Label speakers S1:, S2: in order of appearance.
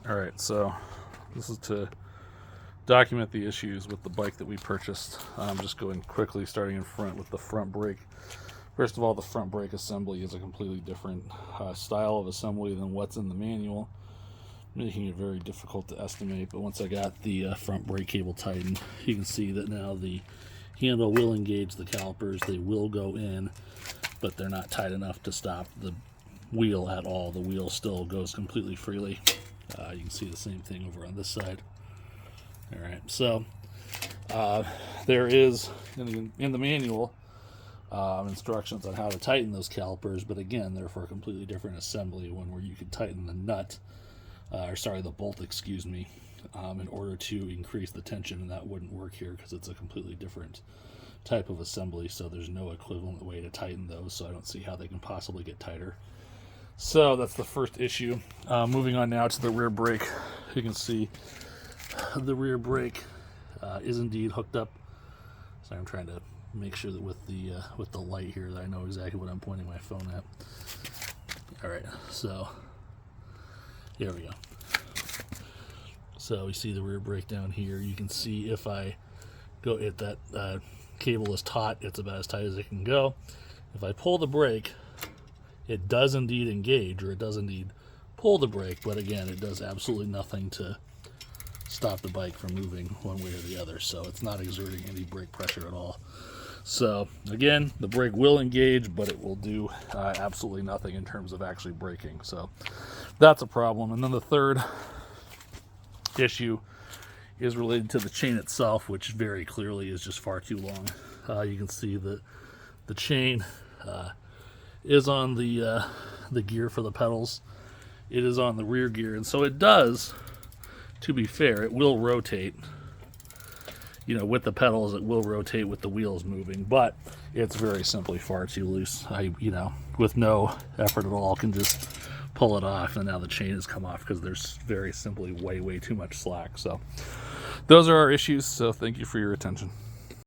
S1: Alright, so this is to document the issues with the bike that we purchased. I'm just going quickly, starting in front with the front brake. First of all, the front brake assembly is a completely different style of assembly than what's in the manual, making it very difficult to estimate. But once I got the front brake cable tightened, you can see that now the handle will engage the calipers. They will go in, but they're not tight enough to stop the wheel at all. The wheel still goes completely freely. You can see the same thing over on this side. All right, so there is in the manual instructions on how to tighten those calipers, but again, they're for a completely different assembly, one where you can tighten the nut, the bolt, excuse me, in order to increase the tension, and that wouldn't work here because it's a completely different type of assembly, so there's no equivalent way to tighten those, so I don't see how they can possibly get tighter. So that's the first issue. Moving on now to the rear brake. You can see the rear brake is indeed hooked up. So I'm trying to make sure that with the light here that I know exactly what I'm pointing my phone at. All right, so here we go. So we see the rear brake down here. You can see if I go, if that cable is taut, it's about as tight as it can go. If I pull the brake, it does indeed engage, or it does indeed pull the brake, but again, it does absolutely nothing to stop the bike from moving one way or the other, so it's not exerting any brake pressure at all. So again, the brake will engage, but it will do absolutely nothing in terms of actually braking, so that's a problem. And then the third issue is related to the chain itself, which very clearly is just far too long. You can see that the chain is on the gear for the pedals. It is on the rear gear, and so it does, to be fair, it will rotate, with the pedals. It will rotate with the wheels moving, but it's very simply far too loose. I with no effort at all, can just pull it off, and now the chain has come off because there's very simply way too much slack. So those are our issues, so thank you for your attention.